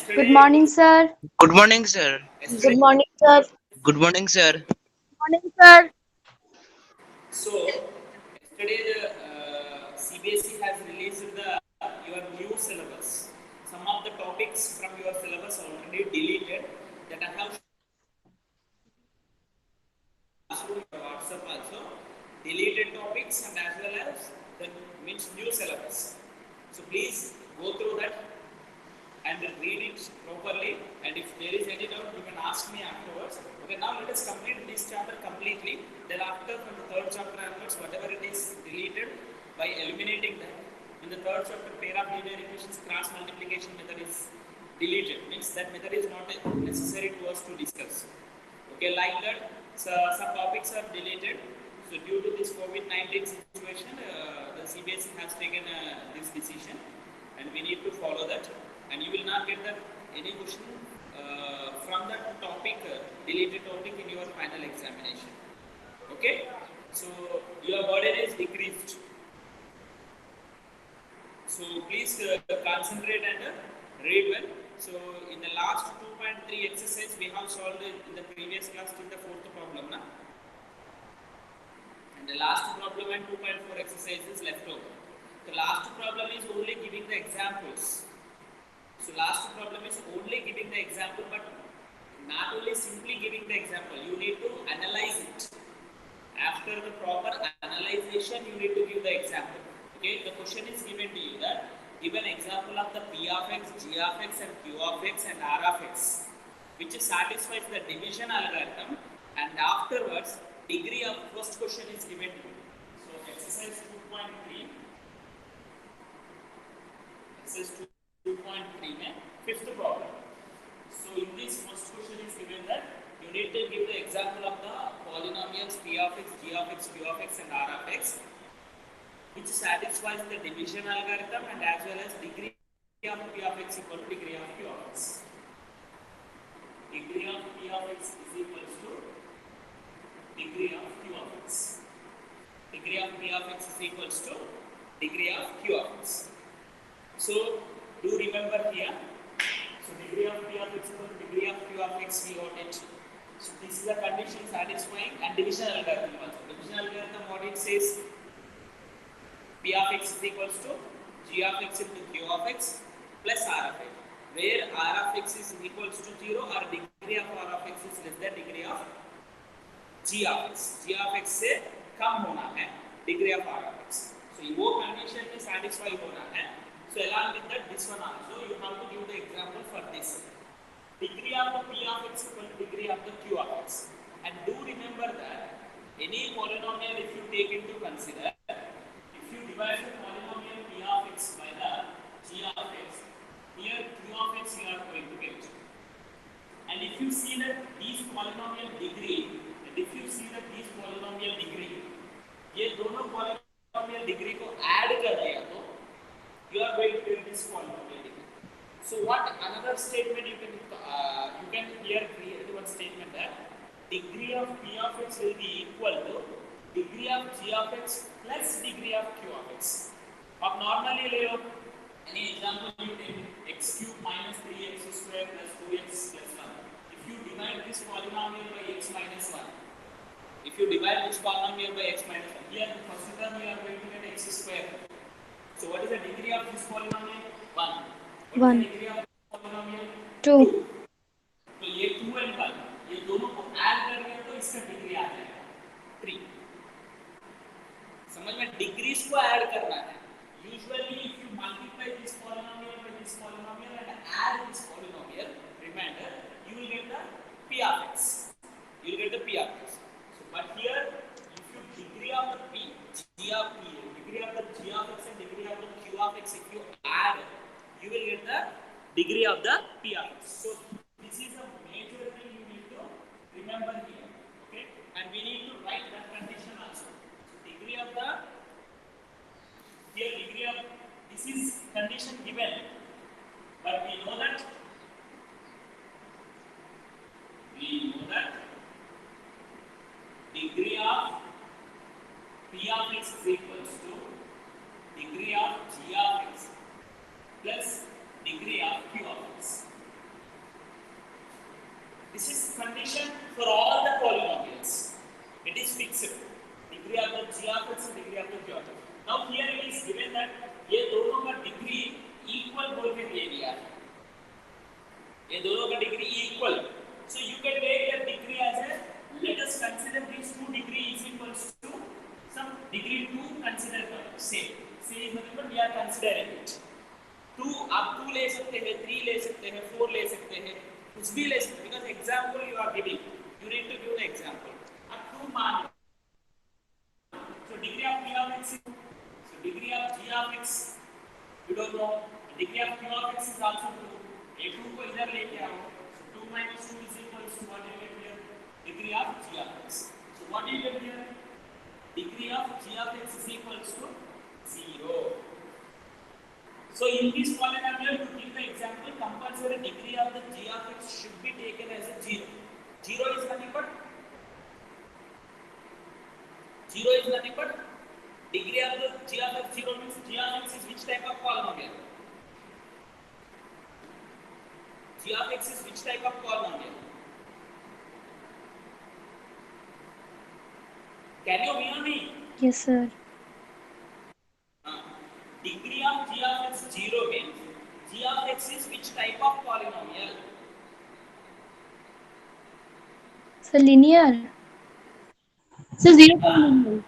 Good morning, sir. Good morning, sir. Good morning, sir. Good morning, sir. Morning, sir. So, yesterday the CBSE has released the your new syllabus. Some of the topics from your syllabus are already deleted that I have shown your WhatsApp also. Deleted topics and as well as the means new syllabus. So please go through that and read it properly. And if there is any doubt, you can ask me afterwards. Okay, now let us complete this chapter completely. Then after from the third chapter onwards, whatever it is deleted by eliminating that. In the third chapter, pair of linear equations cross multiplication method is deleted. Means that method is not necessary to us to discuss. Okay, like that, so some topics are deleted. So due to this COVID-19 situation, the CBSE has taken this decision, and we need to follow that. And you will not get that any question from that topic, deleted topic in your final examination. Okay, so your burden is decreased. So please concentrate and read well. So in the last 2.3 exercise we have solved in the previous class till the fourth problem. Na? And the last problem and 2.4 exercise is left over. The last problem is only giving the examples. So last problem is only giving the example, but not only simply giving the example, you need to analyze it. After the proper analyzation, you need to give the example. Okay, the question is given to you that give an example of the P of x, G of x and Q of x and R of x, which satisfies the division algorithm, and afterwards degree of first question is given to you. So exercise 2.3, exercise 2.3 में fifth problem. So in this first question is given that you need to give the example of the polynomials P of x, G of x, Q of x and R of x, which satisfies the division algorithm and as well as degree of P of x equal to degree of Q of x. Degree of P of x is equal to degree of Q of x. Degree of P of x is equal to degree of Q of x. So do remember here. So degree of P of x equal to degree of Q of x, we got it. So this is the condition satisfying and division algorithm also. Division algorithm what it says, P of x is equals to G of x into Q of x plus R of x, where R of x is equals to 0 or degree of R of x is less than degree of G of x. G of x से कम होना है degree of R of x. So वो condition में satisfy होना है. So along with that, this one also you have to give the example for this. Degree of the P of x equal to degree of the Q of x. And do remember that any polynomial if you take into consider, if you divide the polynomial P of x by the G of x, here Q of x you are going to get. And if you see that these polynomial degree, ये दोनों polynomial degree को add कर दिया तो you are going to get this polynomial degree. So what another statement you can here create one statement that degree of P of x will be equal to degree of G of x plus degree of Q of x. अब normally ले लो, any example you take x cube minus 3x square plus 2x plus 1. If you divide this polynomial by x minus 1, if you divide this polynomial by x minus 1, here the first term you are going to get x square. So what is the degree of this polynomial? 1. What is the degree of this polynomial? 2. 2. तो ये 2 and 1 ये दोनों को add करेंगे तो इसका degree आ जाएगा 3. समझ में, डिग्रीज को ऐड करना है. Usually if you multiply this polynomial by this polynomial and add this polynomial remainder, you will get the P of x. You will get the P of x. So but here if you degree of the P, G of P, degree of the G of x and degree of the Q of x, if you add, you will get the degree of the P of x. So this is a major thing you need to remember here. Okay, and we need to write that condition also. So degree of the, here degree of, this is condition given, but we know that degree of P of x is equals to degree of G of x plus degree of Q of x. हैं, 3 ले सकते हैं, 4 ले सकते हैं, कुछ भी ले सकते हैं, because example you are giving, you need to give the example. अब 2 मान, so degree of p of x, so degree of g of x you don't know, degree of q of x is also 2. ये 2 को इधर लेके आओ, so 2 minus 2 is equals to what you get here, degree of g of x. So what do you get here? Degree of g of x is equals to 0. So in this polynomial, to give the example, compulsory degree of the g of x should be taken as a 0. 0 is nothing but degree of the g of x 0 means g of x is which type of polynomial? G of x is which type of polynomial? Can you hear me? Yes, sir. Degree of g of x 0 means g of x is which type of polynomial? So linear. So zero polynomial.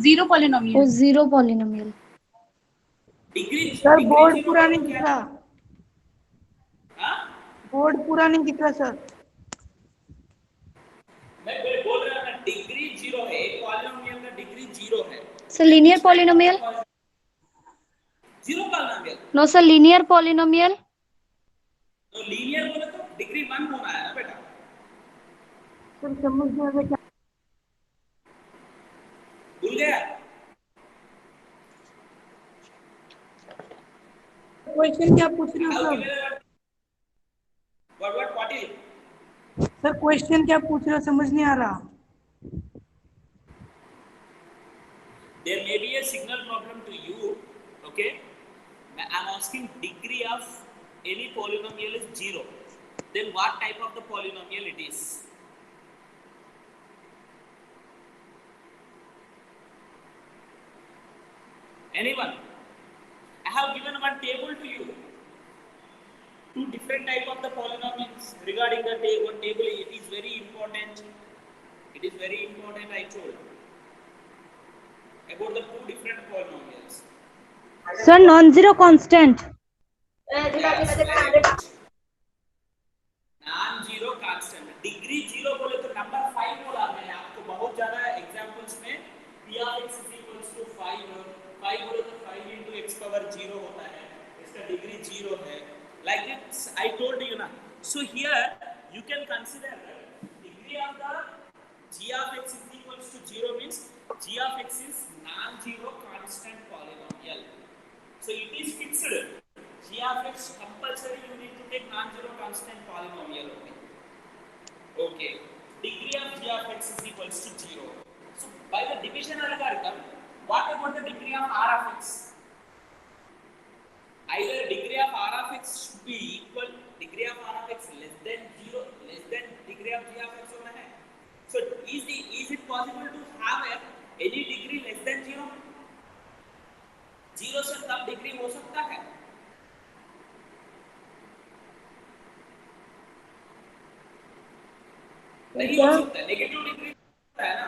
Zero polynomial. Oh, zero polynomial. Degree sir degree board 0 पूरा मतलब नहीं दिख क्या? रहा, हाँ? Board पूरा नहीं दिख रहा सर. मैं बोल रहा ना, डिग्री 0 है, एक पॉलिनोमियल का डिग्री 0 है. So linear polynomial? Zero polynomial. No, sir. Linear polynomial. तो लीनियर बोले तो डिग्री 1 होना है ना बेटा. सर समझ नहीं आ रहा क्या. भूल गया? क्वेश्चन क्या पूछ रहे How हो given sir? what is? Sir question क्या पूछ रहे हो समझ नहीं आ रहा. There may be a signal problem to you, okay? I am asking degree of any polynomial is 0. Then what type of the polynomial it is? Anyone? I have given one table to you. 2 different type of the polynomials. Regarding the table, it is very important. It is very important, I told. About the 2 different polynomials. Sir, non-zero constant. That's right. Non-zero constant. Degree 0 बोले तो number 5 बोला मैंने आपको बहुत ज़्यादा examples में p of x is equals to 5 बोले तो 5 into x power 0 होता है, इसका डिग्री 0 है. Like it's I told you ना. So here you can consider that degree of the g of x is equals to 0 means g of x is non-zero constant polynomial. So it is fixed. G of x compulsory you need to take non-zero constant polynomial only. Okay. Degree of g of x is equals to 0. So by the division algorithm, what about the degree of r of x? Either degree of r of x should be equal, degree of r of x less than 0, less than degree of g of x होना है. So is it possible to have any degree less than 0? 0 से कम degree हो सकता है. नहीं हो सकता, negative degree है ना.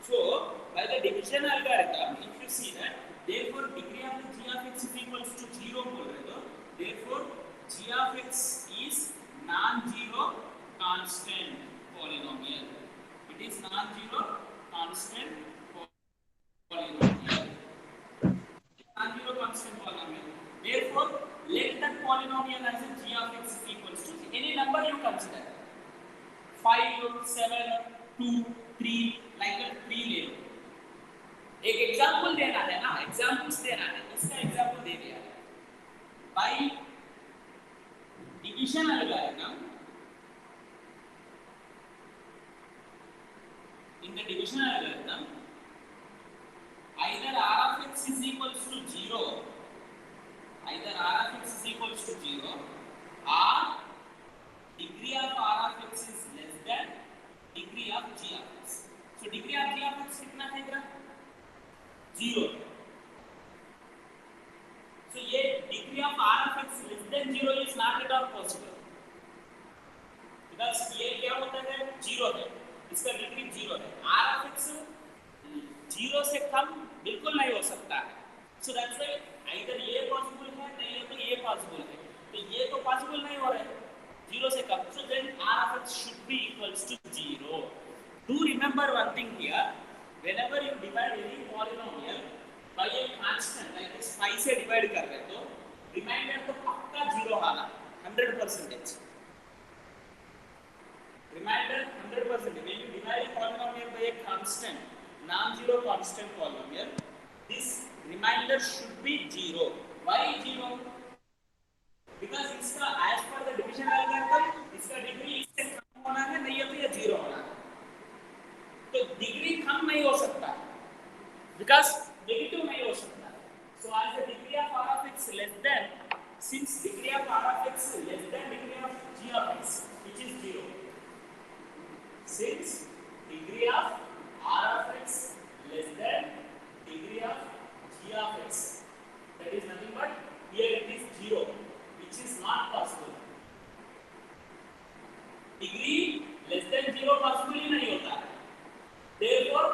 So by the division algorithm, if you see that, therefore degree of the g of x is equals to 0 बोल रहे हो, therefore g of x is non-zero constant polynomial. It is non-zero constant polynomial. Non-zero constant polynomial. Therefore, let that polynomial as a g of x is equals to any number you consider. 5, 7, 2, 3, like that 3 ले लो. एक example देना है ना, examples देना है. इसका example दे दिया है. By division algorithm, in the division algorithm, either r of x is equals to 0, either r of x is equals to 0, or degree of r of x is less than degree of g of x. So degree of g of x कितना है इधर? 0. So ये degree of r of x less than 0 is not at all possible. Because ये क्या होता है? 0 है. इसका डिग्री 0 है. r of x 0 से कम बिल्कुल नहीं हो सकता है. So that's why either ये possible है नहीं तो ये possible है. तो ये तो पॉसिबल नहीं हो रहा है, 0 से कम. So then r of x should be equals to 0. Do remember one thing here. Whenever you divide any polynomial by a constant like this 5 से divide कर रहे तो रिमाइंडर तो पक्का 0 आना 100%. Remainder 100%. When you divide a polynomial by a constant, non-zero constant polynomial, this remainder should be 0. Why 0? Because इसका as per the division algorithm, इसका degree इससे कम होना है, नहीं है तो ये 0 होना है. तो डिग्री कम नहीं हो सकता, because नेगेटिव नहीं हो सकता. So as the degree of r of x less than, since degree of r of x less than degree of g of x, which is 0. Since degree of r of x less than degree of g of x, that is nothing but here it is 0, which is not possible. Degree less than 0 possible ही नहीं होता. Therefore,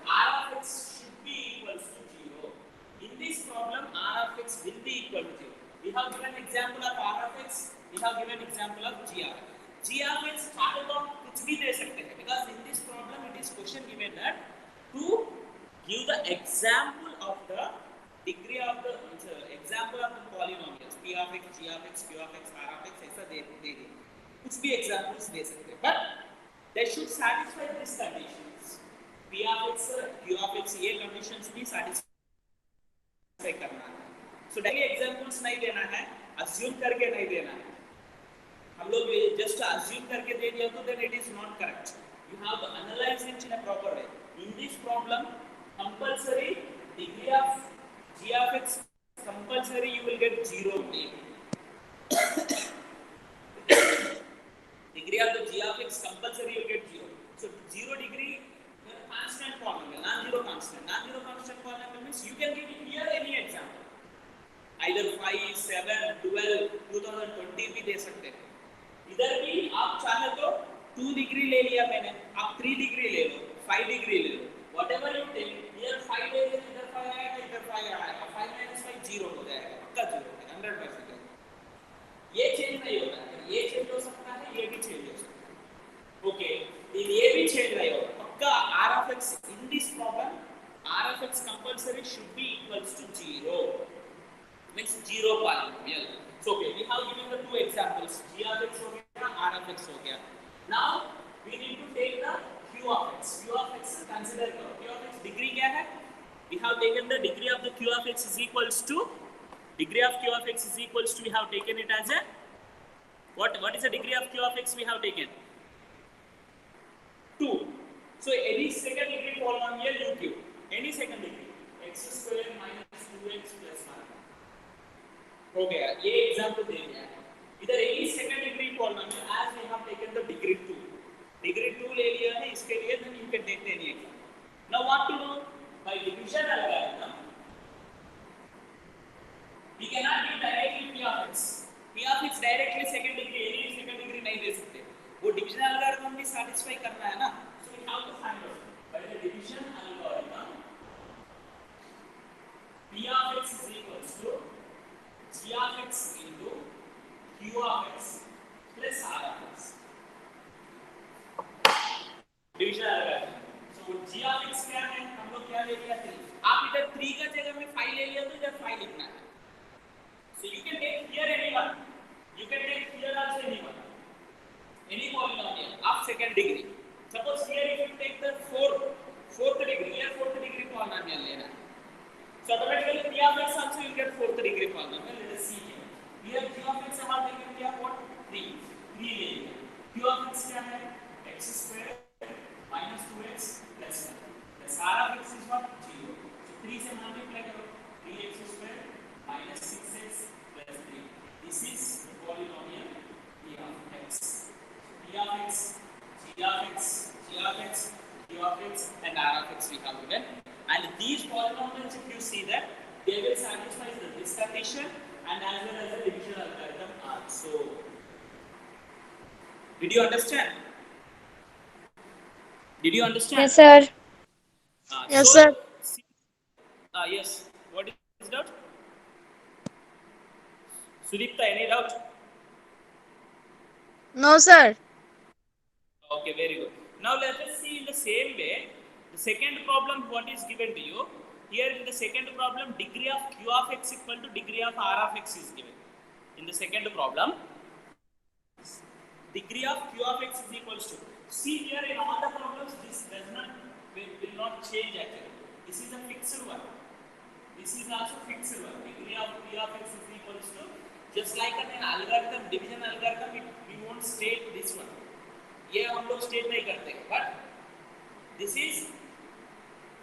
r of x should be equals to 0. In this problem, r of x will be equal to 0. We have given example of r of x. We have given example of g of x. G of x started off कुछ भी दे सकते हैं, because in this problem it is question given that to give the example of the degree of the example of the polynomials p of x, g of x, q of x, r of x ऐसा दे कुछ भी examples दे सकते हैं, but they should satisfy these conditions. p of x, q of x ये conditions भी satisfy करना है. So daily examples नहीं देना है, assume करके नहीं देना है. हम लोग just assume करके दे दिया तो then it is not correct. You have to analyze it in a proper way. In this problem, compulsory degree of g of x compulsory you will get 0 only. Degree of the g of x compulsory you get 0. So 0 degree constant polynomial, non-zero constant. Non-zero constant polynomial means you can give here any example. Either 5, 7, 12, 2020 भी दे सकते हैं. इधर भी आप चाहे तो 2 degree ले लिया मैंने, आप 3 डिग्री ले लो, 5 डिग्री ले लो, whatever you take. इधर 5 ले लो, इधर 5 आएगा, इधर 5 आएगा, 5 minus 5 0 हो जाएगा, पक्का 0 हो जाएगा, 100%. ये चेंज नहीं होता है, ये चेंज हो सकता है, ये भी चेंज हो सकता है. ओके, ये भी चेंज नहीं होगा, पक्का r of x in this problem, r of x compulsory should be equals to 0. Means 0 polynomial. So okay, we have given the two examples, g of x हो गया, r of x हो गया. Now we need to take the q of x. q of x consider करो. q of x degree क्या है? We have taken the degree of the q of x is equals to, degree of q of x is equals to, we have taken it as a what is the degree of q of x we have taken? 2. So any second degree polynomial you give, any second degree, x square minus 2x plus 1. हो गया, ये example दे दिया है. इधर any second degree polynomial as we have taken the degree 2 ले लिया है, इसके लिए then you can take any example. Now what to do by division algorithm. We can not give directly p of x directly second degree, any second degree नहीं दे सकते, वो division algorithm भी सैटिस्फाई करना है ना. So we have to find out by the division algorithm p of x is equals to g of x into q of x plus r of x. Division algorithm. So g of x क्या है, हम लोग क्या ले लिया 3. आप इधर 3 का जगह में 5 ले लिया तो इधर 5 लिखना है. So you can take here anyone, you can take here also anyone, any polynomial of second degree. Suppose here if you take the fourth degree, here fourth degree polynomial लेना है. So automatically p of x also you get fourth degree polynomial. Let us see here. Here g of x हमारा देखेंगे क्या, what 3 ले लिया. q of x क्या है, x square minus 2x plus 1. The r of x is what, 0. So 3 से multiply करो, 3x square minus 6x plus 3. This is the polynomial p of x. P of x, g of x, g of x, q of x and r of x we have given. And these polynomials, if you see that, they will satisfy this condition and as well as the division algorithm also. Did you understand? Did you understand? Yes, sir. Yes, sir. Yes. What is doubt? Sudipta, any doubt? No, sir. Okay, very good. Now let us see in the same way the second problem what is given to you. Here in the second problem, degree of q of x equal to degree of r of x is given. In the second problem, degree of q of x is equals to, see here in all the problems this does not will not change actually. This is a fixed one. This is also fixed one. Degree of q of x is equals to, just like an algorithm, division algorithm, we won't state this one. ये हम लोग state नहीं करते, but this is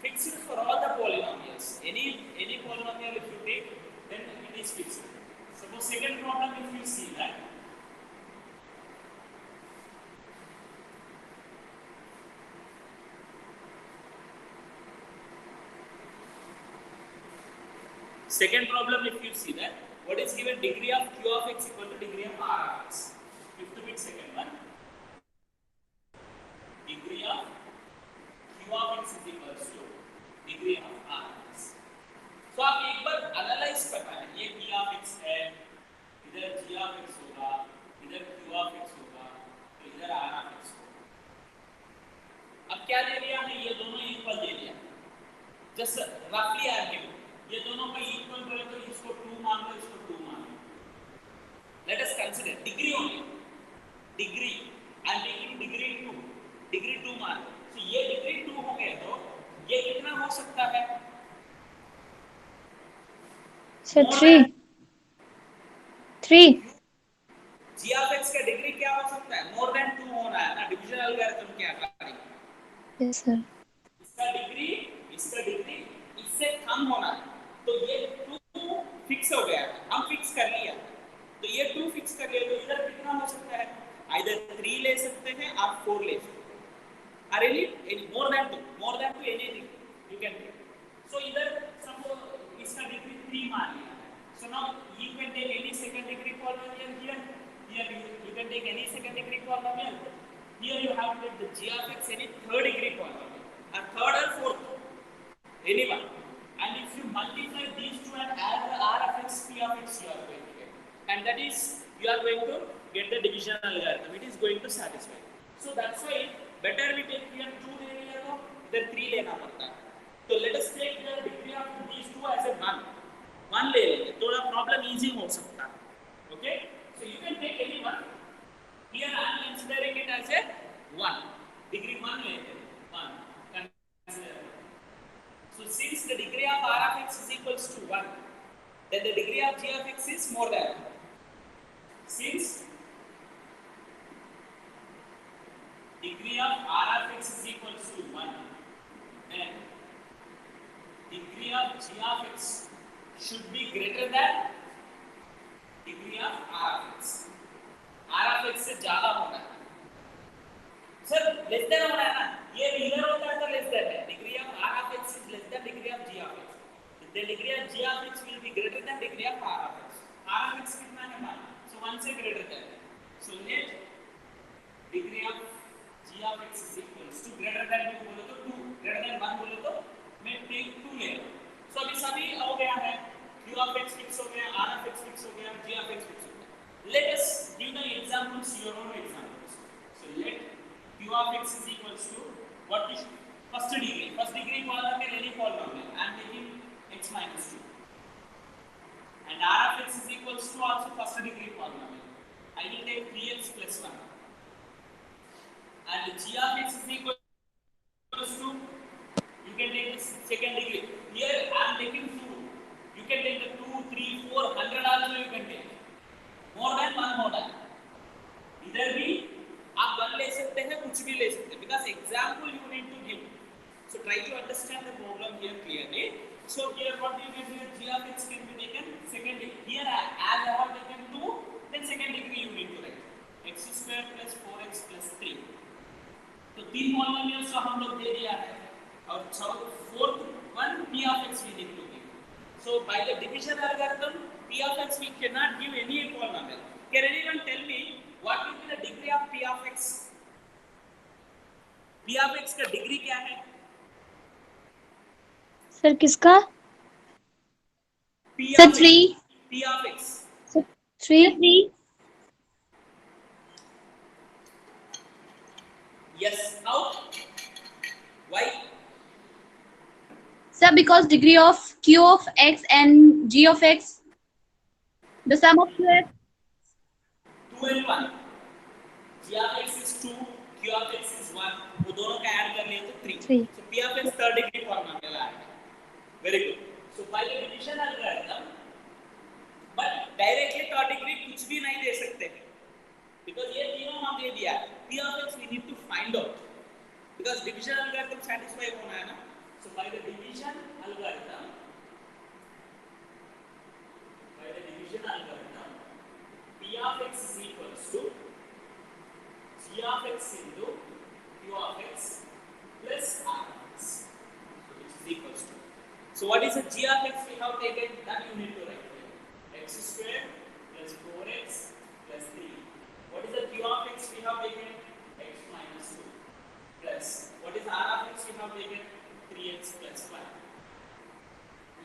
fixed for all the polynomials. any polynomial if you take, then it is fixed. Suppose second problem, if you see that second problem, if you see that what is given, degree of q of x equal to degree of r of x. Fifth bit second one, degree of q of x is equals to degree of r of x. तो आप एक बार analyse करना है, ये p of x है, इधर g of x होगा, इधर q of x होगा, तो इधर r of x होगा. अब क्या ले लिया हमने, ये दोनों इक्वल ले लिया. जस्ट रफली आई एम गिविंग, ये दोनों का इक्वल बोले तो इसको 2 मान लो, इसको 2 मान लो. Let us consider degree only, degree I am taking degree 2, degree 2 मान लो. तो ये डिग्री 2 हो गया, तो ये कितना हो सकता है? Sir, 3. 3. g of x का डिग्री क्या हो सकता है? मोर देन 2 होना है ना, डिवीजन एल्गोरिथम के अकॉर्डिंग. Yes, sir. इसका डिग्री इससे कम होना है. तो ये 2 फिक्स हो गया, हम फिक्स कर लिया. तो ये 2 फिक्स कर लिया, तो इधर कितना हो सकता है? आइदर 3 ले सकते हैं और 4 ले सकते हैं. Are any more than 2 anything you can take. So इधर suppose इसका डिग्री 3 मान लिया. So now you can take any second degree polynomial here. Here you can take any second degree polynomial. Here you have to take the g of x any third degree polynomial, or third or fourth, anyone. And if you multiply these two and add the r of x, p of x, you are going to get, and that is you are going to get the division algorithm. It is going to satisfy. So that's why better we take here 2 ले लिया तो इधर 3 लेना पड़ता है. तो let us take the degree of these two as a 1 ले लेंगे, थोड़ा प्रॉब्लम इजी हो सकता है. Okay, so you can take any one. Here I am considering it as a 1, degree 1 लेते हैं, 1 consider. So since the degree of r of x is equals to 1, then the degree of g of x is more than 1. Since degree of r of x is equals to 1, then degree of g of x should be greater than degree of r of x. r of x से ज्यादा होना है. Sir less than होना है ना, ये इधर होता है तो लेस देन है. degree of r of x is less than degree of g of x. The degree of g of x will be greater than degree of r of x. r of x कितना है मान, so 1 से greater than. So let degree of g of x is equals to greater than 2 बोले तो 2, greater than 1 बोले तो मैं take 2 ले लूं. So अभी सभी हो गया है, q of x फिक्स हो गया, r of x फिक्स हो गया, g of x फिक्स हो गया. Let us give the examples, your own examples. So let q of x is equals to what is first degree polynomial, any polynomial. I am taking x minus 2. And r of x is equals to also first degree polynomial. I will take 3x plus 1. And g of x is equals to, you can take the second degree. Here I am taking 2. You can take the 2, 3, 4, 100 also you can take. More than 1 more than. इधर भी आप 1 ले सकते हैं, कुछ भी ले सकते हैं, because example you need to give. So try to understand the problem here clearly. So here what you get here, g of x can be taken second degree. Here as I have taken 2, then second degree you need to write. x square plus 4x plus 3. तो 3 polynomials तो हम लोग दे दिया है, और fourth one p of x we need to give. So by the division algorithm, p of x we cannot give any polynomial. Can anyone tell me what will be the degree of p of x? p of x का degree क्या है? Sir किसका? Sir, 3. p of x. 3. Yes, out. Why? Sir, because degree of q of x and g of x, the sum of q x. 2 and 1. G of x is 2, Q of x is 1. वो दोनों का add कर लिए तो 3. 3. So P of x third degree polynomial आ गया. Very good. So by the division algorithm, but directly third degree कुछ भी नहीं दे सकते because ये तीनों हम दे दिया. P of x we need to find out because division algorithm satisfy होना है ना. So by the division algorithm, P of x is equals to G of x into Q of x plus R of x, which is equals to. So what is the G of x we have taken? That you need to write here. X square plus 4x plus 3. What is the Q of x we have taken? X minus 2 plus. What is R of x we have taken? 3x plus 1.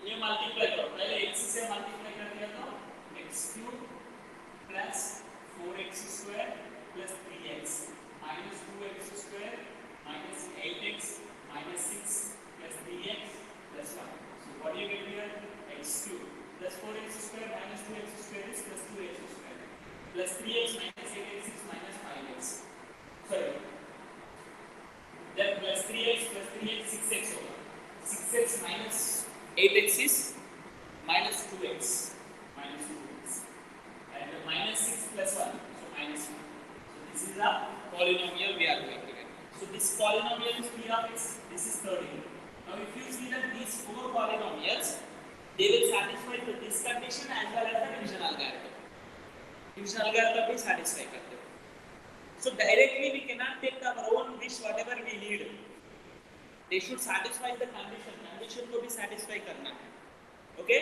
ये multiply करो. पहले x से multiply कर दिया तो x cube plus 4x square plus 3x minus 2x square minus 8x minus 6 plus 3x plus 1. So what do you get here? X cube plus 4x square minus 2x square is plus 2x square plus 3x minus 8x is minus 5x. Sorry. Then plus 3x plus 3x 6x over. 6x minus 8x is minus 2x minus 2x. And minus 6 plus 1, so minus 1. So this is the polynomial we are going to get. So this polynomial is P of x, this is third degree. Now if you see that these 4 polynomials, they will satisfy this condition as well as the division algorithm. Division algorithm will satisfy करते हैं. So directly we cannot take our own wish whatever we need. They should satisfy the condition. Condition को भी satisfy करना है. Okay?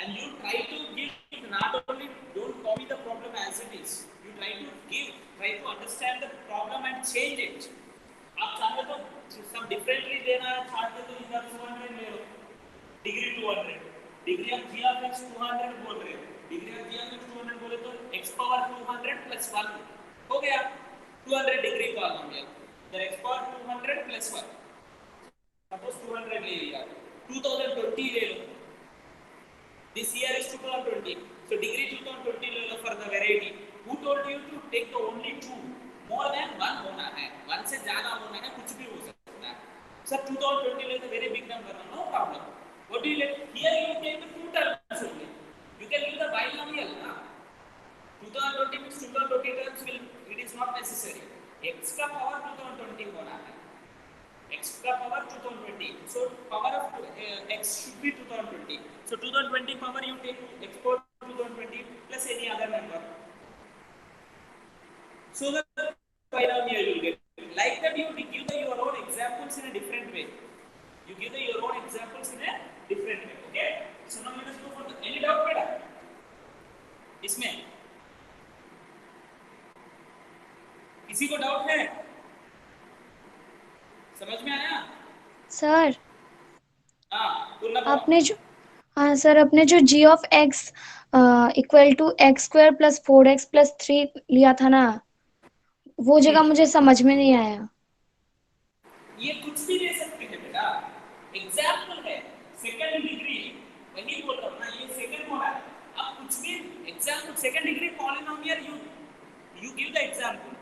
And you try to give not only don't copy the problem as it is. You try to understand the problem and change it. आप चाहे तो some differently देना चाहते तो इधर 200 ले लो. Degree 200. Degree of g of x 200 बोल रहे हो. Degree of g of x 200 बोले तो x power 200 plus 1 हो गया. 200 degree polynomial. The x power 200 plus 1. Suppose 200 ले लिया. 2020 ले लो. This year is 2020. So degree 2020 ले लो for the variety. Who told you to take the only 2? More than 1 होना है. 1 से ज़्यादा होना है, कुछ भी हो सकता है. Sir, 2020 ले तो very big number, no problem. What do you let? Here you take the 2 terms only. You can use the binomial, na? 2020 means 2020 terms will. It is not necessary. X का power 2020 होना है. X का power 2020. So power of x should be 2020. So 2020 power you take x power 2020 plus any other number. So the binomial you will get. Like that you give your own examples in a different way. You give your own examples in a different way. Okay? So now let us go for the any doubt बेटा? इसमें किसी को doubt है? समझ में आया? Sir हाँ sir आपने जो g of x equal to x square plus 4x plus 3 लिया था ना, वो जगह मुझे समझ में नहीं आया. ये कुछ भी दे सकते हैं बेटा. एग्जाम्पल है. सेकंड डिग्री वही बोल रहा हूँ ना, ये सेकंड हो रहा है. अब कुछ भी example second degree polynomial you give the example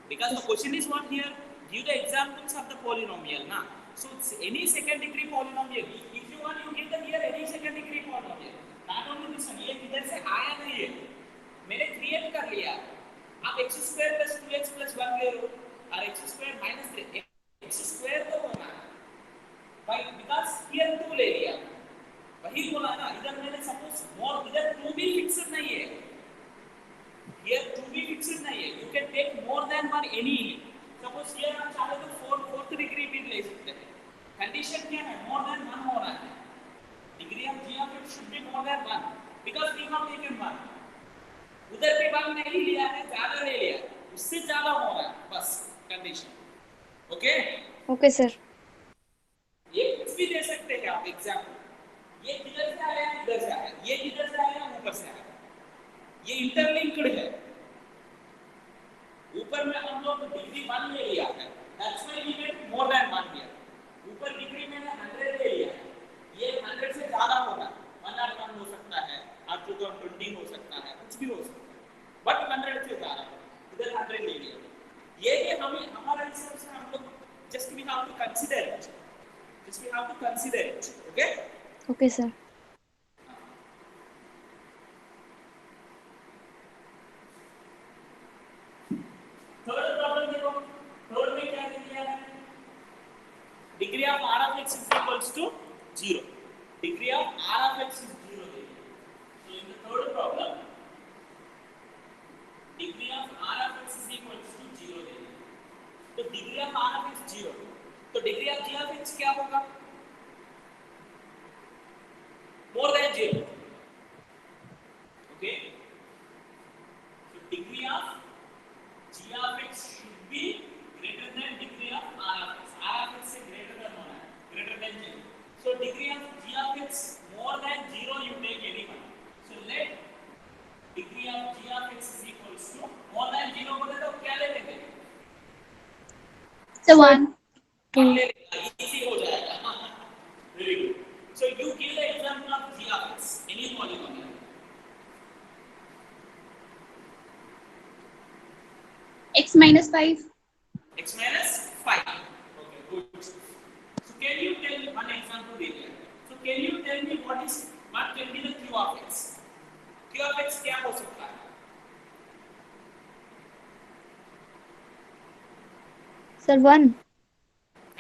because the question is what here. Give the examples of the polynomial na. So any second degree polynomial, if you want you give the here any second degree polynomial. Not only this one, ये किधर से आया नहीं है, मैंने create कर लिया. आप x square plus 2x plus 1 ले लो और x square minus 3 x square तो होना है. Why? Because here 2 ले लिया. वही बोला ना, इधर मैंने suppose more, इधर 2 भी फिक्स्ड नहीं है. Here 2 भी फिक्स्ड नहीं है. You can take more than one any. Suppose here आप चाहे तो fourth degree भी ले सकते हैं. Condition क्या है? More than 1 हो रहा है. Degree of g of x should be more than 1 because we have taken 1. उधर पे 1 नहीं लिया है, ज़्यादा ले लिया. उससे ज़्यादा हो रहा है, बस condition. Okay? Okay sir. ये कुछ भी दे सकते हैं आप एग्जाम्पल. ये किधर से आया, इधर से आया. ये किधर से आया, ऊपर से आया. ये इंटरलिंक्ड है. ऊपर ऊपर में हम लोग डिग्री 1 ले लिया है, that's why we get more than 1 here. ऊपर डिग्री मैंने 100 ले लिया है, ये 100 से ज्यादा होगा, 101 हो सकता है, आप जो 20 हो सकता है, कुछ भी हो सकता है, बट 100 से ज्यादा, इधर 100 ले लिया। ये कि हमें हमारा हिसाब से हम लोग just we have to consider it, just we have to consider it, okay okay sir. Third problem देखो, थर्ड में क्या दिया है, degree of r of x is equals to 0, degree of r of x is 0 दे दिया। so in the third problem degree of r of x is equals to 0 दे दिया, तो degree of r of x 0, तो degree of g of x क्या होगा, more than 0, okay. so degree of g of x should be greater than degree of r of x, r of x से greater than होना है, greater than 0, so degree of g of x more than 0 you take any one, so let degree of g of x is equals to more than 0 बोले तो क्या ले लेंगे, So 1. easy हो जाएगा, very good, so you give the example of g of x, any polynomial, X minus 5. x minus 5, okay good, so can you tell me one example दे दिया, so can you tell me what can be the q of x, q of x क्या हो सकता है, sir 1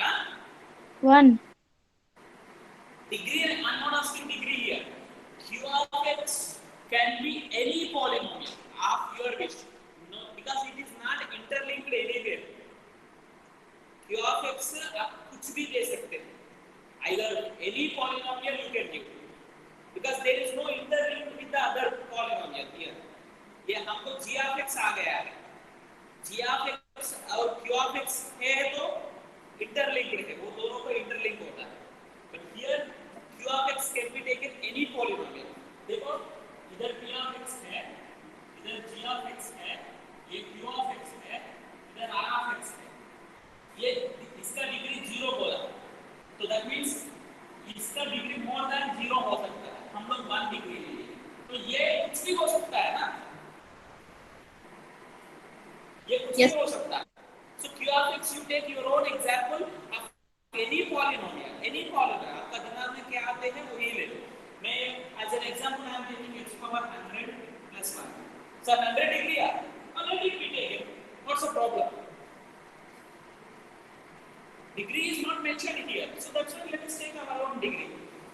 हाँ 1 degree, I'm not asking degree here, q of x can be any polynomial of your wish, no, because it is not interlinked anywhere, q of x आप कुछ भी दे सकते हैं, either any polynomial you can give, because there is no interlink with the other polynomial here, ये हमको g of x आ गया है, g of x और q of x है तो interlinked है, वो दोनों को interlink होता है, but here q of x can be taken any polynomial, देखो इधर p of x है, इधर g of x है, ये q of x है, इधर r of x है, ये इसका डिग्री 0 बोला, तो दैट मींस इसका डिग्री मोर देन 0 हो सकता है, हम लोग 1 डिग्री ले लिए, तो ये कुछ भी हो सकता है ना, ये कुछ भी हो सकता है, so q of x you take your own example of any polynomial, आपका दिमाग में क्या आते हैं वही ले लो, मैं as an example I am taking x power 100 plus 1, so 100 degree है, 100 degree take it, what's the problem, degree is not mentioned here, so that's why let us take our own degree.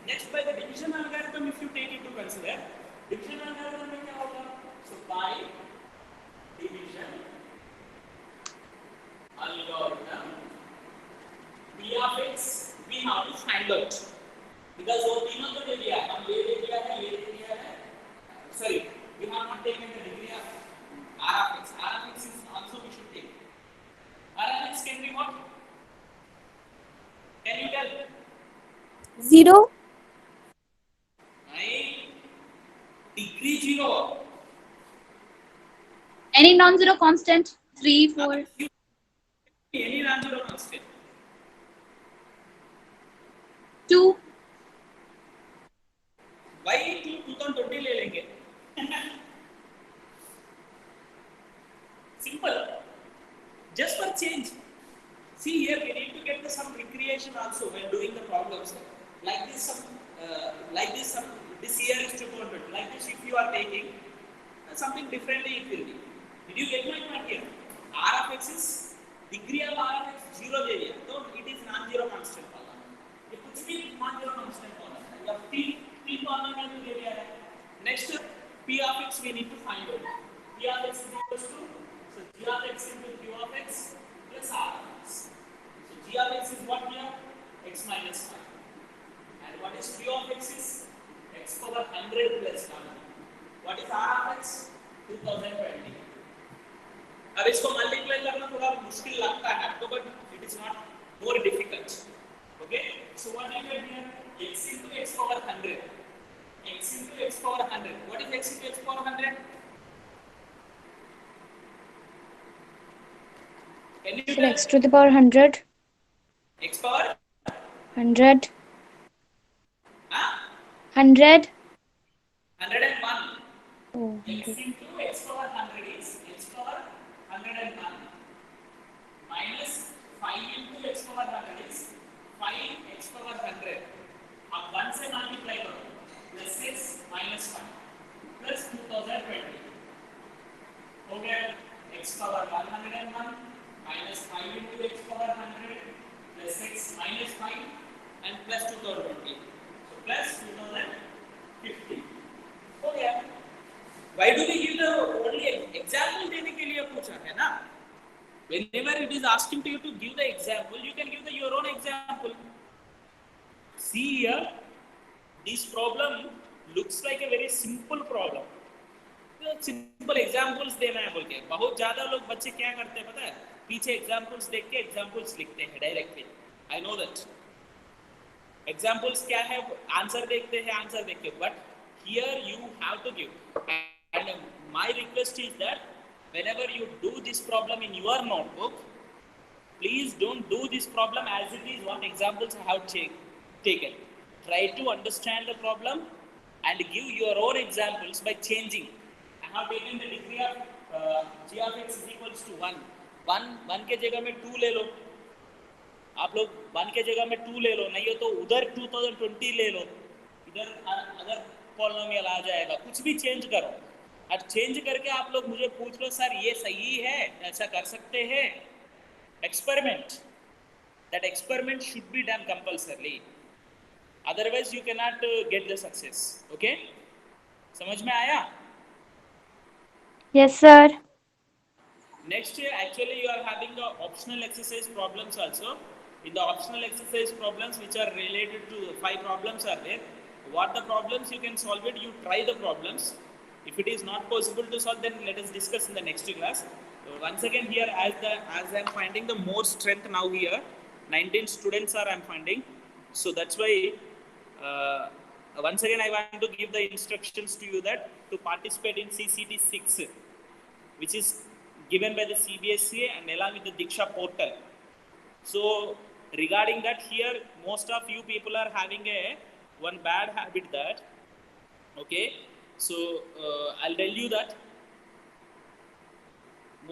Next by the division algorithm, if you take it to consider, division algorithm में क्या होगा, so by division algorithm p of x we have to find out, because वो तीनों तो दे दिया है, हम ये दे दिया है, ये दे दिया है, sorry we have not taken the degree of r of x is also we should take, r of x can be what, can you tell, 0 नहीं, degree 0, Any non-zero constant. 3, 4. any non-zero constant, 2. why 2020 ले लेंगे, simple, just for change, see here we need to get some recreation also when doing the problems, like this some this year is 200, like this if you are taking something differently it will be, did you get my point here, r of x is degree of r of x 0 दे दिया, तो it is non-zero constant वाला, ये कुछ भी non-zero constant वाला है, या t polynomial में दे दिया है, next p of x we need to find out, p of x is equals to, so g of x into q of x plus r of x, so g of x is what here, x minus 5, and what is q of x is x power 100 plus 1, what is r of x 2020, अब इसको multiply करना थोड़ा मुश्किल लगता है आपको, but it is not more difficult, okay, so what you get here, x into x power 100, x into x power 100, what is x into x power 100, Can you Sir, tell? x to the power 100. X power? 100. Huh? 100. 101. Oh, X 100. into x power 100 is x power 101 minus 5 into x power 100 is 5x power 100. अब 1 से multiply करो plus 6 minus 5 plus 2020 हो गया x power 101 minus 5 into x power 100 plus 6 minus 5 and plus 2020 so plus 2050 हो गया. Why do we give the only example देने के लिए पूछा है ना? Whenever it is asking to you to give the example, you can give your own example. See here, this problem looks like a very simple problem. Simple examples देना है बोल के बहुत ज्यादा लोग बच्चे क्या करते हैं पता है, पीछे एग्जाम्पल्स देख के एग्जाम्पल्स लिखते हैं directly. I know that examples क्या है, आंसर देखते हैं आंसर देख के, but here you have to give. And my request is that whenever you do this problem in your notebook, please don't do this problem as it is what examples I have taken. Try to understand the problem and give your own examples by changing. I have taken the degree of g of x is equals to 1. 1 के जगह में 2 ले लो. आप लोग 1 के जगह में 2 ले लो, नहीं हो तो उधर 2020 ले लो, इधर अगर पॉलिनोमियल आ जाएगा. कुछ भी चेंज करो और चेंज करके आप लोग मुझे पूछ लो सर ये सही है, ऐसा कर सकते हैं. Experiment. That experiment should be done compulsorily. Otherwise, you cannot get the success. Okay? समझ में आया? Yes, sir. Next, actually, you are having the optional exercise problems also. In the optional exercise problems, which are related to 5 problems are there. What the problems you can solve it, you try the problems. If it is not possible to solve, then let us discuss in the next class. Once again here, as I am finding the more strength now here, 19 students are I am finding. So that's why once again I want to give the instructions to you that to participate in CCT 6, which is given by the CBSE and along with the Diksha portal. So regarding that, here most of you people are having one bad habit that, okay, so I'll tell you that